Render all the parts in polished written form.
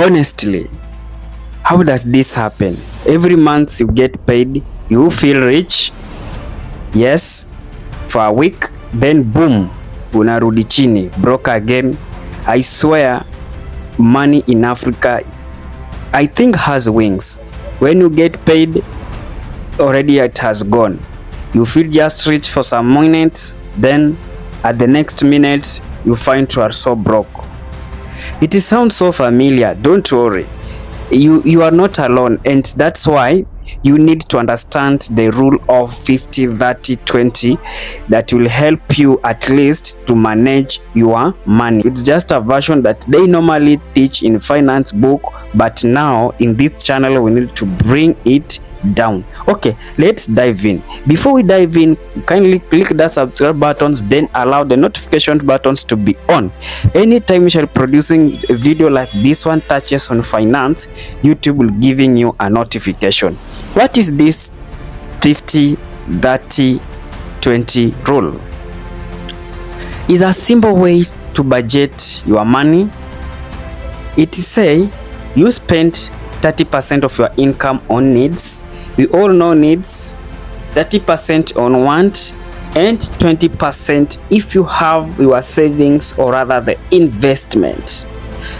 Honestly, how does this happen? Every month you get paid, you feel rich, yes, for a week, then boom, unarudi chini, broke again. I swear, money in Africa, I think, has wings. When you get paid, already it has gone. You feel just rich for some minutes, then at the next minute, you find you are so broke. It sounds so familiar. Don't worry. You are not alone, and that's why you need to understand the rule of 50-30-20 that will help you at least to manage your money. It's just a version that they normally teach in finance book, but now in this channel we need to bring it down. Okay, let's dive in. Before we dive in, kindly click that subscribe buttons, then allow the notification buttons to be on. Anytime we shall producing a video like this one touches on finance, YouTube will giving you a notification. What is this 50-30-20 rule? It's a simple way to budget your money. It say you spend 30% of your income on needs. We all know needs, 30% on want, and 20% if you have your savings, or rather the investment.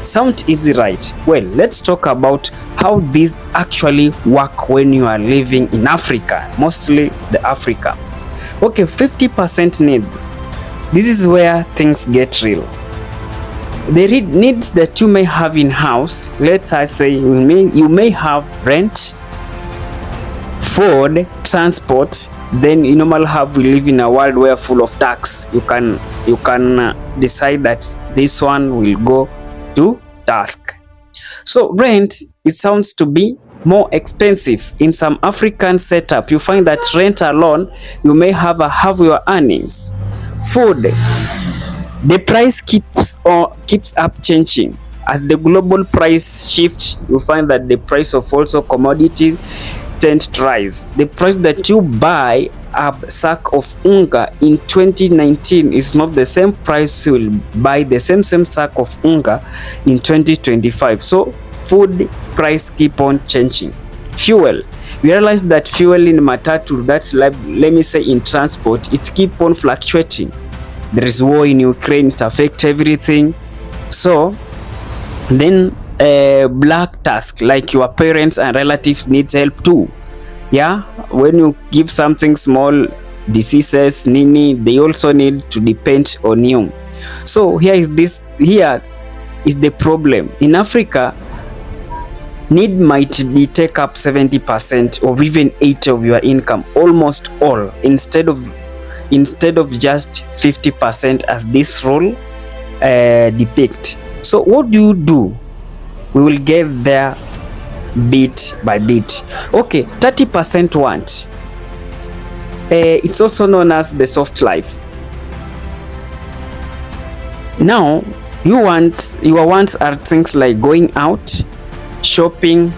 Sound easy, right? Well, let's talk about how these actually work when you are living in Africa, mostly the Africa. Okay, 50% need. This is where things get real. The needs that you may have in house, let's say you may have rent, food, transport. Then you normally we live in a world where full of tax. You can decide that this one will go to task. So rent, it sounds to be more expensive. In some African setup, you find that rent alone, you may have your earnings. Food, the price keeps up changing. As the global price shifts, you find that the price of also commodities tend to rise. The price that you buy a sack of unga in 2019 is not the same price you will buy the same sack of unga in 2025. So food price keep on changing. Fuel, we realize that fuel in matatu, that's like, let me say in transport, it keep on fluctuating. There is war in Ukraine, it affects everything. So then black task, like your parents and relatives needs help too. Yeah, when you give something small, diseases, nini, they also need to depend on you. So here is the problem. In Africa, need might be take up 70% or even 80% of your income, almost all, instead of just 50% as this rule depict. So what do? We will get there bit by bit. Okay, 30% want. It's also known as the soft life. Now, your wants are things like going out, shopping,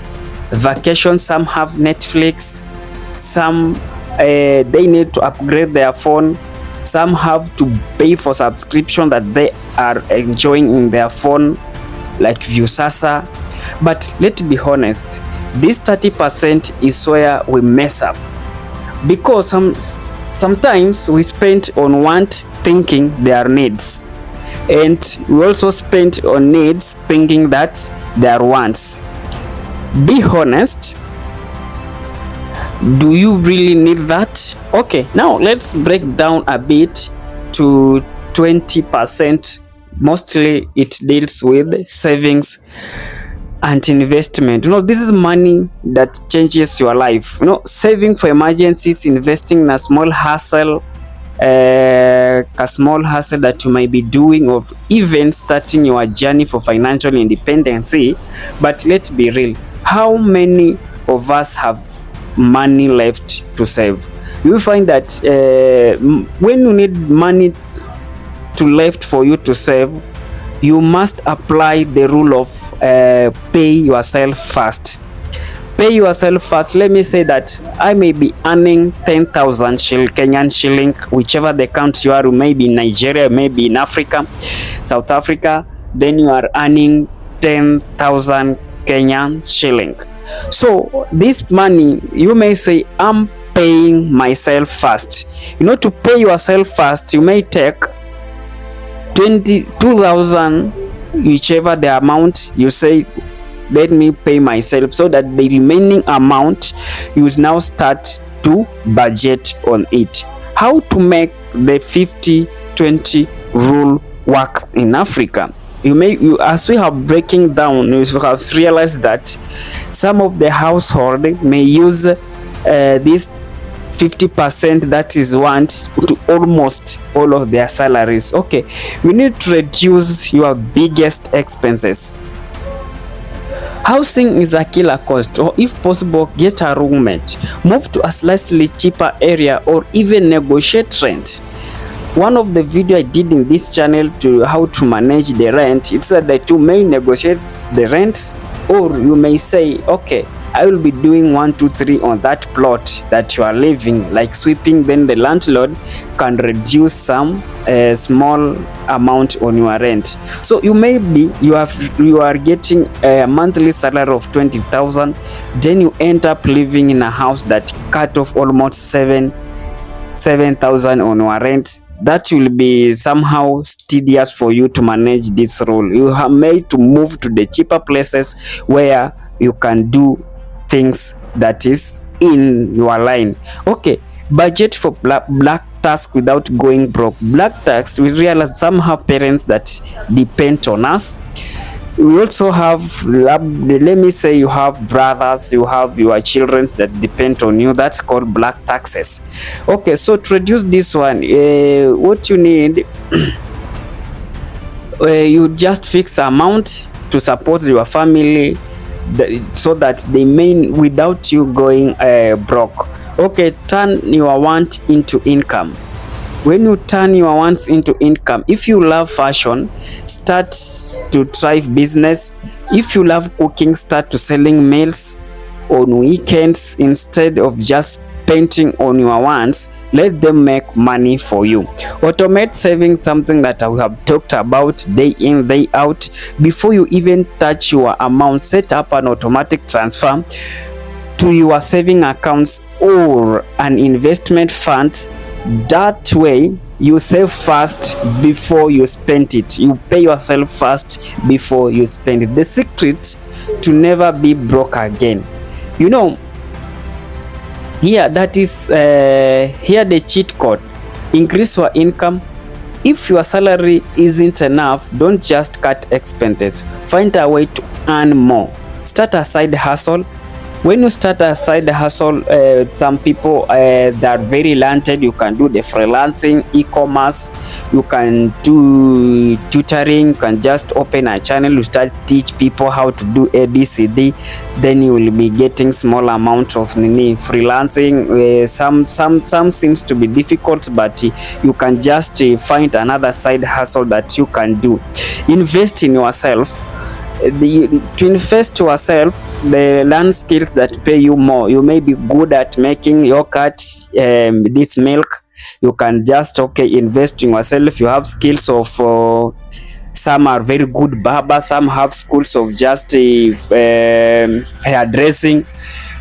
vacation. Some have Netflix. Some they need to upgrade their phone. Some have to pay for subscription that they are enjoying in their phone, like Viusasa. But let's be honest, this 30% is where we mess up, because sometimes we spend on want thinking they are needs, and we also spend on needs thinking that they are wants. Be honest, do you really need that? Okay, now let's break down a bit to 20%. Mostly it deals with savings and investment. This is money that changes your life. Saving for emergencies, investing in a small hustle that you might be doing, or even starting your journey for financial independence. But let's be real, how many of us have money left to save? You will find that when you need money to left for you to save, you must apply the rule of pay yourself first. Pay yourself first. Let me say that I may be earning 10,000 Kenyan shilling, whichever the country you are, maybe in Nigeria, maybe in Africa, South Africa. Then you are earning 10,000 Kenyan shilling. So this money, you may say, I'm paying myself first. You know, to pay yourself first, you may take 22,000, whichever the amount you say, let me pay myself, so that the remaining amount you now start to budget on it. How to make the 50-20 rule work in Africa? As we have breaking down, you have realized that some of the household may use this 50% that is want to almost all of their salaries. Okay, you need to reduce your biggest expenses. Housing is a killer cost, or if possible, get a roommate, move to a slightly cheaper area, or even negotiate rent. One of the video I did in this channel to how to manage the rent, it said that you may negotiate the rents, or you may say, okay, I will be doing 1, 2, 3 on that plot that you are living, like sweeping. Then the landlord can reduce some small amount on your rent. So you are getting a monthly salary of 20,000, then you end up living in a house that cut off almost 7,000 on your rent. That will be somehow tedious for you to manage this role. You have made to move to the cheaper places where you can do things that is in your line. Okay, budget for black task without going broke. Black tax, we realize some have parents that depend on us. We also have, let me say, you have brothers, you have your children that depend on you. That's called black taxes. Okay, so to reduce this one, what you need, you just fix amount to support your family, so that they may without you going broke. Okay, turn your want into income. When you turn your wants into income, if you love fashion, start to thrive business. If you love cooking, start to selling meals on weekends instead of just painting on your wants. Let them make money for you. Automate saving, something that we have talked about day in, day out. Before you even touch your amount, set up an automatic transfer to your saving accounts or an investment fund. That way you save first before you spend it. You pay yourself first before you spend it. The secret to never be broke again. You know, here that is here the cheat code. Increase your income. If your salary isn't enough, don't just cut expenses. Find a way to earn more. Start a side hustle. When you start a side hustle, some people that are very talented, you can do the freelancing, e-commerce, you can do tutoring, you can just open a channel, you start teach people how to do ABCD, then you will be getting small amount of freelancing. Some seems to be difficult, but you can just find another side hustle that you can do. Invest in yourself. To invest yourself, learn skills that pay you more. You may be good at making yogurt, this milk. You can just invest in yourself. You have skills of some are very good barber, some have skills of just hairdressing.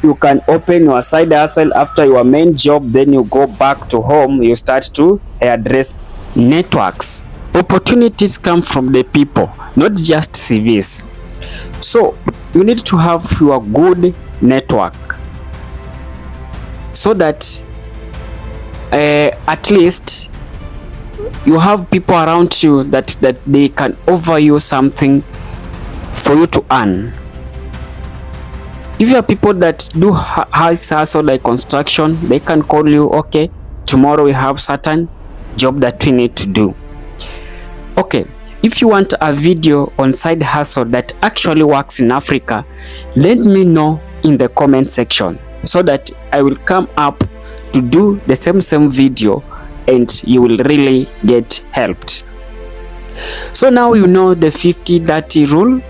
You can open your side hustle after your main job, then you go back to home, you start to hairdress. Networks. Opportunities come from the people, not just CVs. So you need to have your good network, so that at least you have people around you that they can offer you something for you to earn. If you are people that do hustle like construction, they can call you, okay, tomorrow we have certain job that we need to do. Okay, if you want a video on side hustle that actually works in Africa, let me know in the comment section, so that I will come up to do the same video and you will really get helped. So now you know the 50-30 rule,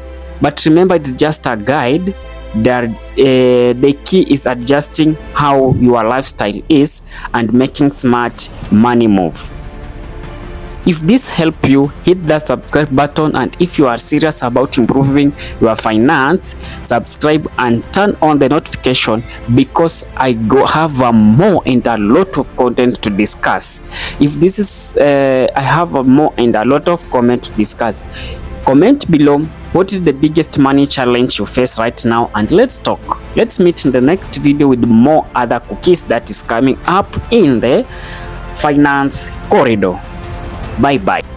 but remember, it's just a guide. The key is adjusting how your lifestyle is and making smart money move. If this helped you, hit that subscribe button, and if you are serious about improving your finance, subscribe and turn on the notification, because I have more and a lot of content to discuss. If this is I have a more and a lot of comment to discuss. Comment below what is the biggest money challenge you face right now, and let's talk. Let's meet in the next video with more other cookies that is coming up in the finance corridor. Bye bye.